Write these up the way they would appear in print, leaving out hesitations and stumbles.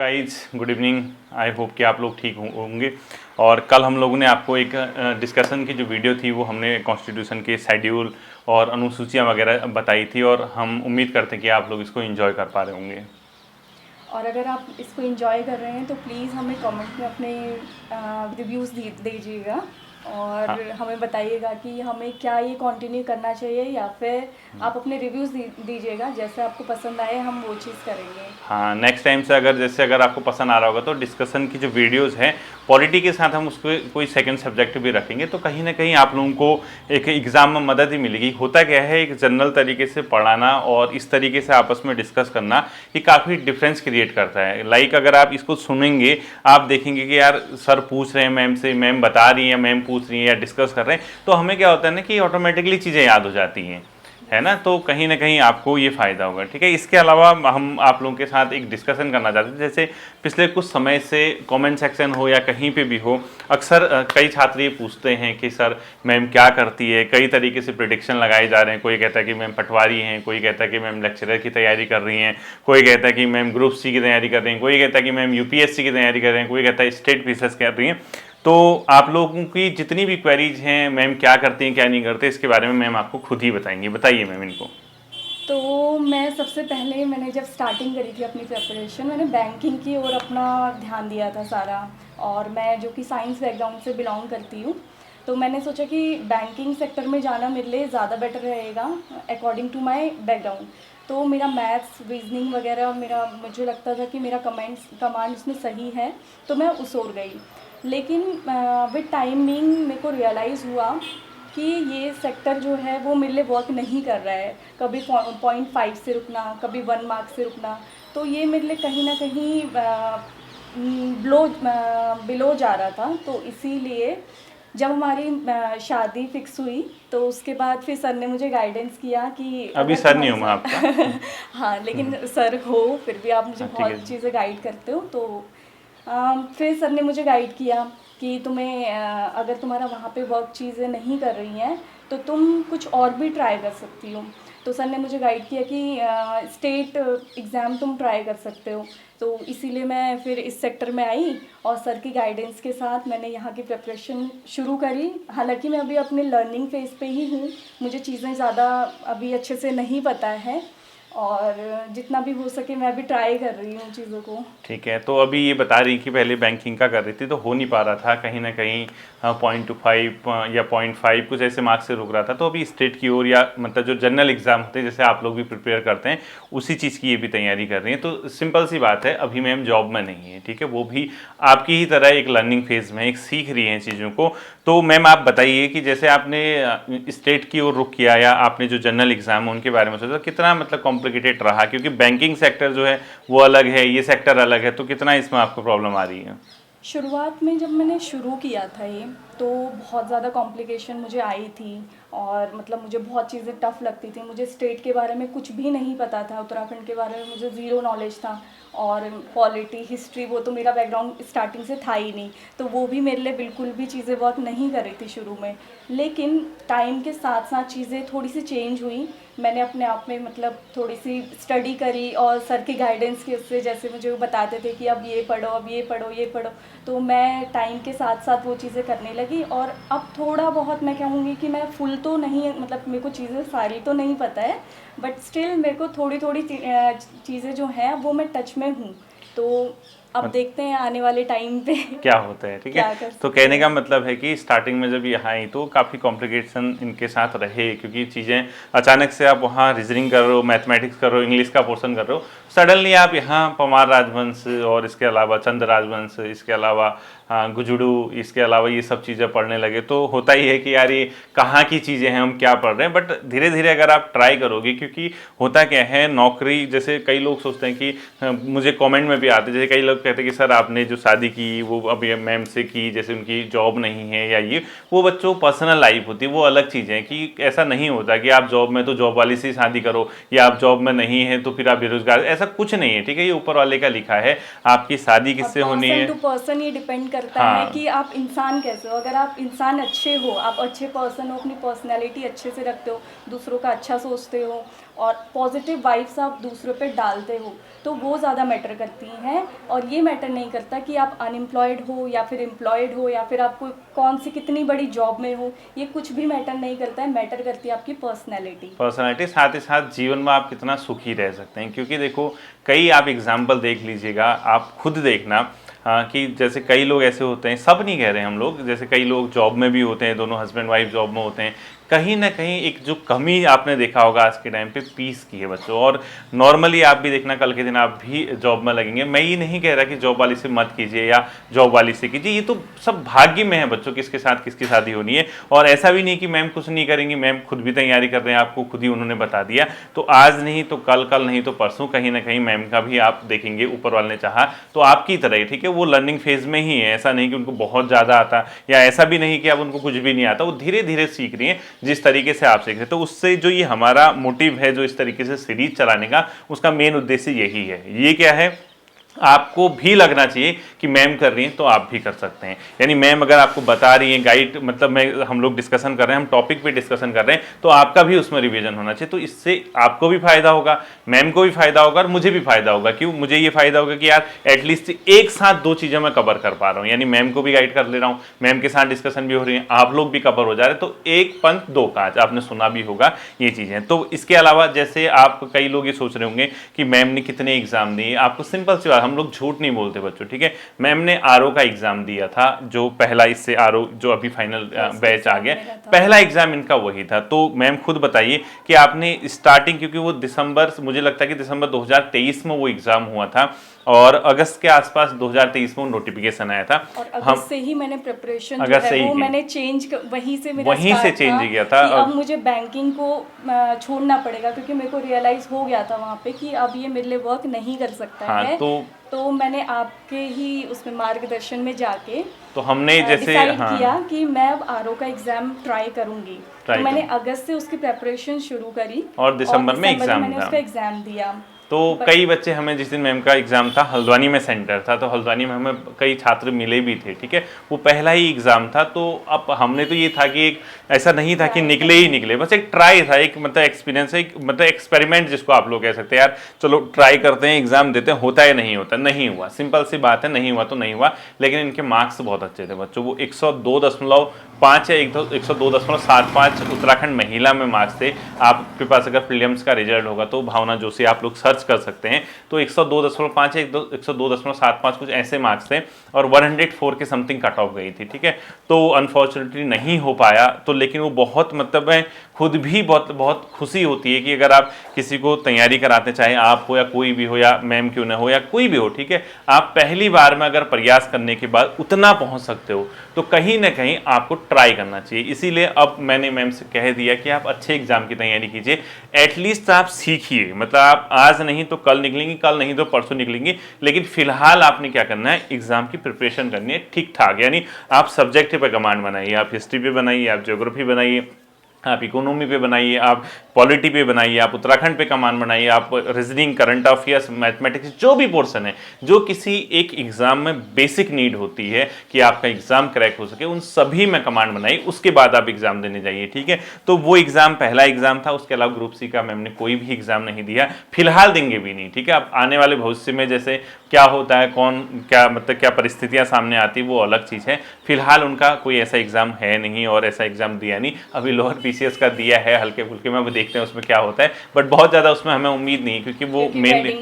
Guys good evening. I hope कि आप लोग ठीक होंगे। और कल हम लोगों ने आपको एक डिस्कशन की जो वीडियो थी वो हमने कॉन्स्टिट्यूशन के शेड्यूल और अनुसूचियां वगैरह बताई थी, और हम उम्मीद करते हैं कि आप लोग इसको एंजॉय कर पा रहे होंगे। और अगर आप इसको एंजॉय कर रहे हैं तो प्लीज़ हमें कमेंट में अपने रिव्यूज़ दीजिएगा और हाँ, हमें बताइएगा कि हमें क्या ये कंटिन्यू करना चाहिए, या फिर आप अपने रिव्यूज़ दीजिएगा। जैसे आपको पसंद आए हम वो चीज़ करेंगे। हाँ, नेक्स्ट टाइम से अगर आपको पसंद आ रहा होगा तो डिस्कशन की जो वीडियोस हैं पॉलिटी के साथ हम उसको कोई सेकंड सब्जेक्ट भी रखेंगे, तो कहीं ना कहीं आप लोगों को एक एग्ज़ाम में मदद ही मिलेगी। होता क्या है, एक जनरल तरीके से पढ़ाना और इस तरीके से आपस में डिस्कस करना ये काफ़ी डिफरेंस क्रिएट करता है। लाइक अगर आप इसको सुनेंगे, आप देखेंगे कि यार सर पूछ रहे हैं मैम से, मैम बता रही हैं, मैम पूछ रही हैं या डिस्कस कर रहे हैं, तो हमें क्या होता है ना कि ऑटोमेटिकली चीज़ें याद हो जाती हैं, है ना। तो कहीं ना कहीं आपको ये फ़ायदा होगा, ठीक है। इसके अलावा हम आप लोगों के साथ एक डिस्कशन करना चाहते थे। जैसे पिछले कुछ समय से कमेंट सेक्शन हो या कहीं पे भी हो, अक्सर कई छात्र ये पूछते हैं कि सर मैम क्या करती है। कई तरीके से प्रिडिक्शन लगाए जा रहे हैं। कोई कहता है कि मैम पटवारी हैं, कोई कहता है कि मैम लेक्चरर की तैयारी कर रही हैं, कोई कहता है कि मैम ग्रुप सी की तैयारी कर रही हैं, कोई कहता है कि मैम यूपीएससी की तैयारी कर रहे हैं, कोई कहता है स्टेट पीसेस कर रही हैं। तो आप लोगों की जितनी भी क्वेरीज हैं, मैम क्या करती हैं क्या नहीं करते, इसके बारे में मैम आपको खुद ही बताएंगी। बताइए मैम इनको। तो मैं सबसे पहले मैंने जब स्टार्टिंग करी थी अपनी प्रिपरेशन, मैंने बैंकिंग की ओर अपना ध्यान दिया था सारा। और मैं जो कि साइंस बैकग्राउंड से बिलोंग करती हूँ, तो मैंने सोचा कि बैंकिंग सेक्टर में जाना मेरे लिए ज़्यादा बेटर रहेगा अकॉर्डिंग टू माय बैकग्राउंड। तो मेरा मैथ्स रीजनिंग वगैरह मुझे लगता था कि मेरा कमांड उसमें सही है, तो मैं उस ओर गई। लेकिन विद टाइमिंग मेरे को रियलाइज़ हुआ कि ये सेक्टर जो है वो मेरे लिए वर्क नहीं कर रहा है। कभी 0.5 से रुकना, कभी 1 मार्क से रुकना, तो ये मेरे लिए कहीं ना कहीं बिलो जा रहा था। तो इसीलिए जब हमारी शादी फिक्स हुई, तो उसके बाद फिर सर ने मुझे गाइडेंस किया कि अभी अगर सर नहीं तुम्हारे हूँ मैं आपका। साथ हाँ, लेकिन सर हो फिर भी आप मुझे हाँ, ठीक है बहुत जी। चीज़ें गाइड करते हो। तो फिर सर ने मुझे गाइड किया कि तुम्हें अगर तुम्हारा वहाँ पे वर्क चीज़ें नहीं कर रही हैं तो तुम कुछ और भी ट्राई कर सकती हो। तो सर ने मुझे गाइड किया कि स्टेट एग्ज़ाम तुम ट्राई कर सकते हो। तो इसीलिए मैं फिर इस सेक्टर में आई और सर की गाइडेंस के साथ मैंने यहाँ की प्रिपरेशन शुरू करी। हालांकि मैं अभी अपने लर्निंग फेज़ पे ही हूँ, मुझे चीज़ें ज़्यादा अभी अच्छे से नहीं पता है, और जितना भी हो सके मैं अभी ट्राई कर रही हूँ चीज़ों को। ठीक है, तो अभी ये बता रही कि पहले बैंकिंग का कर रही थी तो हो नहीं पा रहा था, कहीं ना कहीं 0.25 या 0.5 कुछ ऐसे मार्क्स से रुक रहा था। तो अभी स्टेट की ओर या मतलब जो जनरल एग्जाम होते हैं जैसे आप लोग भी प्रिपेयर करते हैं, उसी चीज़ की ये भी तैयारी कर रही हैं। तो सिंपल सी बात है, अभी मैम जॉब में नहीं है, ठीक है। वो भी आपकी ही तरह एक लर्निंग फेज में एक सीख रही हैं चीज़ों को। तो मैम आप बताइए कि जैसे आपने स्टेट की ओर रुख किया या आपने जो जनरल एग्जाम है उनके बारे में सोचा, तो कितना मतलब कॉम्प्लिकेटेड रहा, क्योंकि बैंकिंग सेक्टर जो है वो अलग है, ये सेक्टर अलग है, तो कितना इसमें आपको प्रॉब्लम आ रही है। शुरुआत में जब मैंने शुरू किया था ये, तो बहुत ज़्यादा कॉम्प्लिकेशन मुझे आई थी, और मतलब मुझे बहुत चीज़ें टफ़ लगती थी। मुझे स्टेट के बारे में कुछ भी नहीं पता था, उत्तराखंड के बारे में मुझे ज़ीरो नॉलेज था। और पॉलिटी हिस्ट्री वो तो मेरा बैकग्राउंड स्टार्टिंग से था ही नहीं, तो वो भी मेरे लिए बिल्कुल भी चीज़ें वर्क नहीं कर रही थी शुरू में। लेकिन टाइम के साथ साथ चीज़ें थोड़ी सी चेंज हुई। मैंने अपने आप में मतलब थोड़ी सी स्टडी करी, और सर की गाइडेंस के उससे, जैसे मुझे वो बताते थे कि अब ये पढ़ो, अब ये पढ़ो, ये पढ़ो, तो मैं टाइम के साथ साथ वो चीज़ें करने लगी। और अब थोड़ा बहुत मैं कहूँगी कि मैं फुल तो नहीं, मतलब मेरे को चीज़ें सारी तो नहीं पता है, बट स्टिल मेरे को थोड़ी थोड़ी चीज़ें जो हैं वो मैं टच में हूँ। तो अब देखते हैं आने वाले टाइम पे क्या होता है, ठीक है। क्या कर तो सकते कहने का हैं। मतलब है कि स्टार्टिंग में जब यहाँ आई तो काफ़ी कॉम्प्लिकेशन इनके साथ रहे, क्योंकि चीज़ें अचानक से आप वहाँ रीजनिंग कर रहे हो, मैथमेटिक्स कर रहे हो, इंग्लिश का पोर्शन कर रहे हो, सडनली आप यहाँ पमार राजवंश और इसके अलावा चंद राजवंश, इसके अलावा गुजुड़ू, इसके अलावा ये सब चीज़ें पढ़ने लगे। तो होता ही है कि यार ये कहाँ की चीज़ें हैं, हम क्या पढ़ रहे हैं। बट धीरे धीरे अगर आप ट्राई करोगे, क्योंकि होता क्या है नौकरी, जैसे कई लोग सोचते हैं कि मुझे कमेंट में भी आते हैं, जैसे कई लोग कहते हैं कि सर आपने जो शादी की वो अभी मैम से की, जैसे उनकी जॉब नहीं है या ये वो बच्चों पर्सनल लाइफ होती है, वो अलग चीज़ है। कि ऐसा नहीं होता कि आप जॉब में तो जॉब वाली से शादी करो, या आप जॉब में नहीं है तो फिर आप बेरोजगार, ऐसा कुछ नहीं है, ठीक है। ये ऊपर वाले का लिखा है, आपकी शादी और किससे होनी पर्सन है। टू पर्सन ये डिपेंड करता हाँ। है कि आप इंसान कैसे हो। अगर आप इंसान अच्छे हो, आप अच्छे पर्सन हो, अपनी पर्सनैलिटी अच्छे से रखते हो, दूसरों का अच्छा सोचते हो और पॉजिटिव वाइब्स आप दूसरों पे डालते हो, तो वो ज़्यादा मैटर करती हैं। और ये मैटर नहीं करता कि आप अनएम्प्लॉयड हो या फिर एम्प्लॉयड हो या फिर आपको कौन सी कितनी बड़ी जॉब में हो, ये कुछ भी मैटर नहीं करता है। मैटर करती है आपकी पर्सनैलिटी। साथ ही साथ जीवन में आप कितना सुखी रह सकते हैं, क्योंकि देखो कई आप एग्जाम्पल देख लीजिएगा, आप खुद देखना कि जैसे कई लोग ऐसे होते हैं, सब नहीं कह रहे हम लोग, जैसे कई लोग जॉब में भी होते हैं, दोनों हस्बैंड वाइफ जॉब में होते हैं, कहीं ना कहीं एक जो कमी आपने देखा होगा आज के टाइम पे पीस की है बच्चों। और नॉर्मली आप भी देखना कल के दिन आप भी जॉब में लगेंगे। मैं ये नहीं कह रहा कि जॉब वाली से मत कीजिए या जॉब वाली से कीजिए, ये तो सब भाग्य में है बच्चों, किसके साथ किसकी शादी होनी है। और ऐसा भी नहीं कि मैम कुछ नहीं करेंगी, मैम खुद भी तैयारी कर रहे हैं, आपको खुद ही उन्होंने बता दिया। तो आज नहीं तो कल, कल नहीं तो परसों कहीं ना कहीं मैम का भी आप देखेंगे, ऊपर वाले ने चाहा तो आपकी तरह ही, ठीक है, वो लर्निंग फेज में ही है। ऐसा नहीं कि उनको बहुत ज़्यादा आता, या ऐसा भी नहीं कि अब उनको कुछ भी नहीं आता, वो धीरे धीरे सीख रही है जिस तरीके से आप सीख रहे हैं। तो उससे जो ये हमारा मोटिव है जो इस तरीके से सीरीज चलाने का, उसका मेन उद्देश्य यही है। ये क्या है, आपको भी लगना चाहिए कि मैम कर रही हैं तो आप भी कर सकते हैं। यानी मैम अगर आपको बता रही हैं, गाइड मतलब हम लोग डिस्कशन कर रहे हैं, हम टॉपिक पे डिस्कशन कर रहे हैं, तो आपका भी उसमें रिवीजन होना चाहिए। तो इससे आपको भी फायदा होगा, मैम को भी फायदा होगा और मुझे भी फायदा होगा। क्यों? मुझे ये फायदा होगा कि यार एटलीस्ट एक साथ दो चीज़ें मैं कवर कर पा रहा हूँ, यानी मैम को भी गाइड कर ले रहा हूँ, मैम के साथ डिस्कशन भी हो रही है, आप लोग भी कवर हो जा रहे हैं। तो एक पंथ दो काज, आपने सुना भी होगा ये चीज़ें। तो इसके अलावा जैसे आप कई लोग ये सोच रहे होंगे कि मैम ने कितने एग्जाम दिए, आपको सिंपल सी बात, हम लोग झूठ नहीं बोलते बच्चों, ठीक है। मैम ने आरओ का एग्जाम दिया था, जो पहला, इससे आरओ जो अभी फाइनल बैच आ गया, पहला एग्जाम इनका वही था। तो मैम खुद बताइए कि आपने स्टार्टिंग, क्योंकि वो दिसंबर, मुझे लगता है कि दिसंबर 2023 में वो एग्जाम हुआ था और अगस्त के आसपास 2023 में नोटिफिकेशन आया था। और अगस्त से ही मैंने प्रिपरेशन अगस्त से ही वो मैंने वहीं से मेरा वहीं से चेंज किया था। अब मुझे बैंकिंग को छोड़ना पड़ेगा, क्योंकि मेरे को रियलाइज हो गया था वहाँ पे कि अब ये मेरे लिए वर्क नहीं कर सकता है। तो मैंने आपके ही उसमें मार्गदर्शन में जाके तो हमने जैसे डिसाइड किया कि मैं अब आरओ का एग्जाम ट्राई करूंगी। तो मैंने अगस्त से उसकी प्रिपरेशन शुरू करी और दिसंबर में एग्जाम मैंने उसका एग्जाम दिया। तो कई बच्चे, हमें जिस दिन मैम का एग्जाम था, हल्द्वानी में सेंटर था, तो हल्द्वानी में हमें कई छात्र मिले भी थे, ठीक है। वो पहला ही एग्जाम था, तो अब हमने तो ये था कि एक ऐसा नहीं था कि निकले ही निकले, बस एक ट्राई था, एक मतलब एक्सपीरियंस, एक मतलब एक्सपेरिमेंट जिसको आप लोग कह सकते हैं। यार चलो ट्राई करते हैं, एग्जाम देते हैं, होता है नहीं होता, नहीं हुआ, सिंपल सी बात है, नहीं हुआ तो नहीं हुआ। लेकिन इनके मार्क्स बहुत अच्छे थे बच्चों, वो 102.5 या 102.75 उत्तराखंड महिला में मार्क्स थे। आपके पास अगर प्रीलिम्स का रिजल्ट होगा तो भावना जोशी आप लोग सर्च कर सकते हैं, तो 102.5 या 102.75 कुछ ऐसे मार्क्स थे और 104 के समथिंग कट ऑफ गई थी, ठीक है। तो अनफॉर्चुनेटली नहीं हो पाया, तो लेकिन वो बहुत मतलब है, खुद भी बहुत बहुत खुशी होती है कि अगर आप किसी को तैयारी कराते, चाहे आप हो या कोई भी हो, या मैम क्यों ना हो या कोई भी हो, ठीक है, आप पहली बार में अगर प्रयास करने के बाद उतना पहुंच सकते हो तो कहीं ना कहीं आपको ट्राई करना चाहिए। इसीलिए अब मैंने मैम से कह दिया कि आप अच्छे एग्जाम की तैयारी कीजिए, एटलीस्ट आप सीखिए, मतलब आप आज नहीं तो कल निकलेंगी, कल नहीं तो परसों निकलेंगी, लेकिन फिलहाल आपने क्या करना है, एग्जाम की प्रिपरेशन करनी है ठीक ठाक। यानी आप सब्जेक्ट पे कमांड बनाइए, आप हिस्ट्री पे बनाइए, आप ज्योग्राफी बनाइए, आप इकोनॉमी पे बनाइए, आप पॉलिटी पे बनाइए, आप उत्तराखंड पे कमान बनाइए, आप रीजनिंग, करंट अफेयर्स, मैथमेटिक्स, जो भी पोर्शन है जो किसी एक एग्जाम में बेसिक नीड होती है कि आपका एग्जाम क्रैक हो सके, उन सभी में कमांड बनाइए, उसके बाद आप एग्जाम देने जाइए, ठीक है। तो वो एग्जाम पहला एग्जाम था, उसके अलावा ग्रुप सी का मैम ने कोई भी एग्जाम नहीं दिया, फिलहाल देंगे भी नहीं, ठीक है। अब आने वाले भविष्य में जैसे क्या होता है, कौन क्या मतलब क्या परिस्थितियां सामने आती, वो अलग चीज़ है। फिलहाल उनका कोई ऐसा एग्जाम है नहीं और ऐसा एग्जाम दिया नहीं। अभी लोअर पीसीएस का दिया है हल्के फुल्के में, वो देखते हैं उसमें क्या होता है, बट बहुत ज़्यादा उसमें हमें उम्मीद नहीं, क्योंकि वो मेनली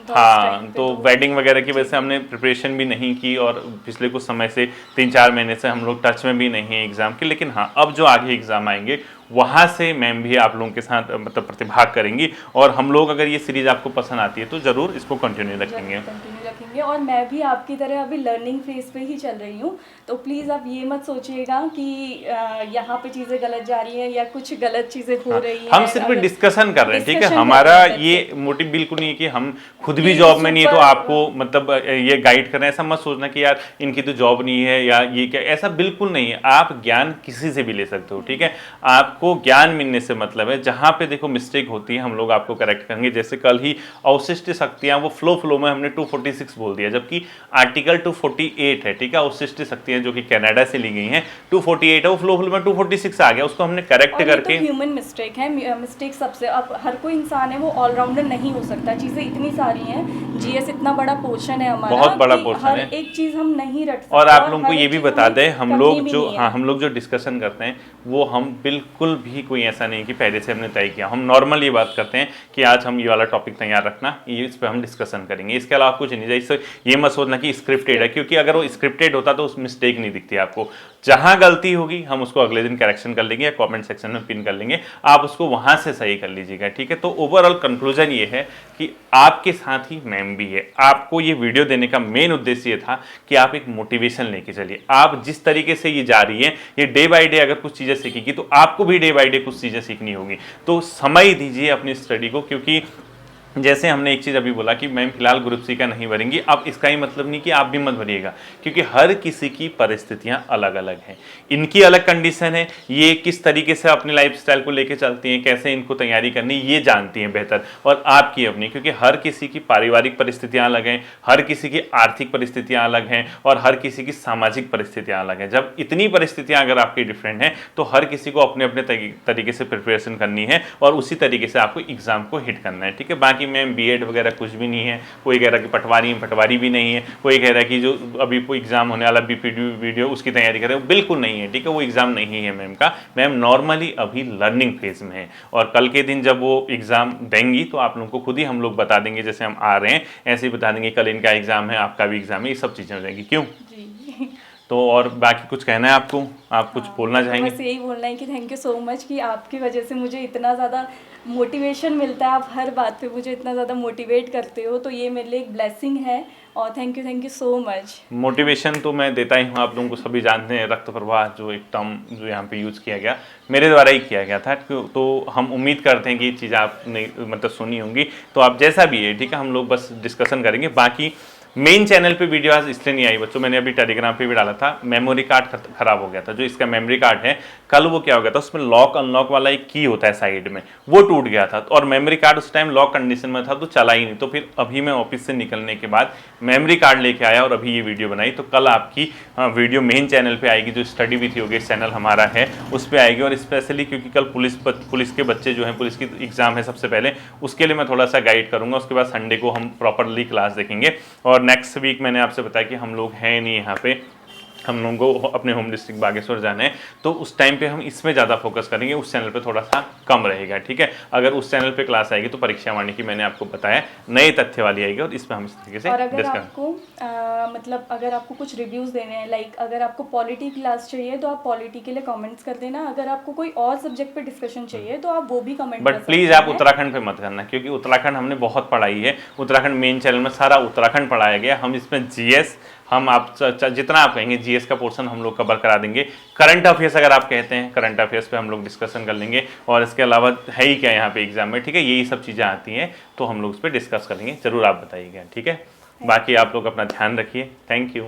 हाँ, तो वेडिंग वगैरह की वजह से हमने प्रिपरेशन भी नहीं की और पिछले कुछ समय से 3-4 महीने से हम लोग टच में भी नहीं है एग्जाम के। लेकिन हाँ, अब जो आगे एग्जाम आएंगे वहाँ से मैम भी आप लोगों के साथ मतलब प्रतिभाग करेंगी, और हम लोग अगर ये सीरीज आपको पसंद आती है तो ज़रूर इसको कंटिन्यू रखेंगे। और मैं भी आपकी तरह अभी लर्निंग फेज पे ही चल रही हूँ, तो प्लीज़ आप ये मत सोचिएगा कि यहाँ पे चीज़ें गलत जा रही हैं या कुछ गलत चीज़ें हो रही हैं। हम सिर्फ डिस्कशन कर रहे हैं, ठीक है, हमारा ये मोटिव बिल्कुल नहीं है कि हम खुद भी जॉब में नहीं है तो आपको मतलब ये गाइड कर रहे हैं। ऐसा मत सोचना कि यार इनकी तो जॉब नहीं है या ये क्या, ऐसा बिल्कुल नहीं है। आप ज्ञान किसी से भी ले सकते हो, ठीक है। आप आपको ज्ञान मिलने से मतलब है। जहाँ पे देखो मिस्टेक होती है हम लोग आपको करेक्ट करेंगे। जैसे कल ही अवशिष्ट शक्तियाँ, वो फ्लो में हमने 246 बोल दिया, जबकि आर्टिकल 248 है, ठीक है। अवशिष्ट शक्तियाँ जो कि कनाडा से ली गई हैं 248 है, वो फ्लो में 246 आ गया, उसको हमने करेक्ट और ये करके। तो ह्यूमन मिस्टेक है, मिस्टेक सबसे, अब हर कोई इंसान है वो ऑलराउंडर नहीं हो सकता। चीज़ें इतनी सारी हैं, जीएस इतना बड़ा पोर्शन है हमारा, बहुत बड़ा कि पोर्शन हर है। एक चीज़ हम नहीं रट सकते। और आप लोगों को हर ये एक भी चीज़ बता हमें दें, हम करनी लोग भी जो नहीं है। हाँ हम लोग जो डिस्कशन करते हैं वो हम बिल्कुल भी कोई ऐसा नहीं कि पहले से हमने तय किया। हम नॉर्मल ये बात करते हैं कि आज हम ये वाला टॉपिक तैयार रखना, ये इस पर हम डिस्कशन करेंगे, इसके अलावा कुछ नहीं चाहिए। इससे ये मत सोचना कि स्क्रिप्टेड है, क्योंकि अगर वो स्क्रिप्टेड होता तो उस मिस्टेक नहीं दिखती आपको। जहाँ गलती होगी हम उसको अगले दिन करेक्शन कर लेंगे या कमेंट सेक्शन में पिन कर लेंगे, आप उसको वहाँ से सही कर लीजिएगा, ठीक है। तो ओवरऑल कंक्लूजन ये है कि आपके साथ ही मैम भी है। आपको ये वीडियो देने का मेन उद्देश्य ये था कि आप एक मोटिवेशन लेके चलिए। आप जिस तरीके से ये जा रही है, ये डे बाय डे अगर कुछ चीज़ें सीखेगी तो आपको भी डे बाय डे कुछ चीज़ें सीखनी होगी। तो समय दीजिए अपनी स्टडी को, क्योंकि जैसे हमने एक चीज़ अभी बोला कि मैम फिलहाल ग्रुप सी का नहीं भरेंगी, अब इसका ही मतलब नहीं कि आप भी मत भरिएगा, क्योंकि हर किसी की परिस्थितियां अलग अलग हैं, इनकी अलग कंडीशन है, ये किस तरीके से अपने लाइफस्टाइल को लेके चलती हैं, कैसे इनको तैयारी करनी ये जानती हैं बेहतर, और आपकी अपनी, क्योंकि हर किसी की पारिवारिक परिस्थितियां अलग हैं, हर किसी की आर्थिक परिस्थितियां अलग हैं, और हर किसी की सामाजिक परिस्थितियां अलग हैं। जब इतनी परिस्थितियां अगर आपकी डिफरेंट हैं तो हर किसी को अपने अपने तरीके से प्रिपरेशन करनी है और उसी तरीके से आपको एग्जाम को हिट करना है, ठीक है। बाकी मैम बीएड वगैरह कुछ भी नहीं है, कोई कह रहा है कि पटवारी भी नहीं है, कोई कह रहा है कि जो अभी कोई एग्जाम होने वाला बीपीडी वीडियो उसकी तैयारी करे, बिल्कुल नहीं है, ठीक है। वो एग्जाम नहीं है मैम का, मैम नॉर्मली अभी लर्निंग फेज में है, और कल के दिन जब वो एग्जाम देंगी तो आप लोगों को खुद ही हम लोग बता देंगे, जैसे हम आ रहे हैं ऐसे ही बता देंगे कल इनका एग्जाम है, आपका भी एग्जाम है, ये सब चीज़ें हो जाएंगी। क्यों? जी। तो और बाकी कुछ कहना है आपको, आप कुछ बोलना तो चाहेंगे? बस यही बोलना है कि थैंक यू सो मच कि आपकी वजह से मुझे इतना ज़्यादा मोटिवेशन मिलता है, आप हर बात पे मुझे इतना ज़्यादा मोटिवेट करते हो, तो ये मेरे लिए एक ब्लेसिंग है, और thank you so much. Motivation तो मैं देता ही हूँ, आप लोगों को सभी जानते हैं। रक्त प्रवाह जो एक टर्म जो यहाँ पे यूज़ किया गया, मेरे द्वारा ही किया गया था, तो हम उम्मीद करते हैं कि ये चीज़ आपने मतलब सुनी होंगी। तो आप जैसा भी है, ठीक है, हम लोग बस डिस्कशन करेंगे। बाकी मेन चैनल पे वीडियो आज इसलिए नहीं आई बच्चों, मैंने अभी टेलीग्राम पे भी डाला था, मेमोरी कार्ड खराब हो गया था। जो इसका मेमोरी कार्ड है, कल वो क्या हो गया था, उसमें लॉक अनलॉक वाला एक की होता है साइड में, वो टूट गया था, और मेमोरी कार्ड उस टाइम लॉक कंडीशन में था तो चला ही नहीं। तो फिर अभी मैं ऑफिस से निकलने के बाद मेमोरी कार्ड लेके आया और अभी ये वीडियो बनाई। तो कल आपकी वीडियो मेन चैनल पे आएगी, जो स्टडी विथ योगेश चैनल हमारा है उस पर आएगी। और स्पेशली क्योंकि कल पुलिस के बच्चे जो हैं, पुलिस की एग्जाम है सबसे पहले, उसके लिए मैं थोड़ा सा गाइड करूंगा। उसके बाद संडे को हम प्रॉपरली क्लास देखेंगे। और नेक्स्ट वीक मैंने आपसे बताया कि हम लोग हैं नहीं यहाँ पे, हम लोगों को अपने होम डिस्ट्रिक्ट बागेश्वर जाना है, तो उस टाइम पे हम इसमें ज़्यादा फोकस करेंगे, उस चैनल पे थोड़ा सा कम रहेगा, ठीक है। अगर उस चैनल पे क्लास आएगी तो परीक्षा वाणी की मैंने आपको बताया नए तथ्य वाली आएगी, और इसमें हम इस तरीके से और अगर डिस्कस। आपको मतलब अगर आपको कुछ रिव्यूज़ देने हैं, लाइक अगर आपको पॉलिटी क्लास चाहिए तो आप पॉलिटी के लिए कमेंट्स कर देना, अगर आपको कोई और सब्जेक्ट पे डिस्कशन चाहिए तो आप वो भी कमेंट कर बट सकते प्लीज़ हैं। आप उत्तराखंड पे मत करना, क्योंकि उत्तराखंड हमने बहुत पढ़ाई है। उत्तराखंड मेन चैनल में सारा उत्तराखंड पढ़ाया गया, हम इसमें जीएस, हम आप जितना आप कहेंगे जीएस का पोर्शन हम लोग कवर करा देंगे। करंट अफेयर्स अगर आप कहते हैं, करंट अफेयर्स पे हम लोग डिस्कशन कर लेंगे, और इसके अलावा है ही क्या यहाँ पे एग्जाम में, ठीक है, यही सब चीज़ें आती हैं, तो हम लोग उस पर डिस्कस करेंगे। जरूर आप बताइएगा, ठीक है। बाकी आप लोग अपना ध्यान रखिए। Thank you.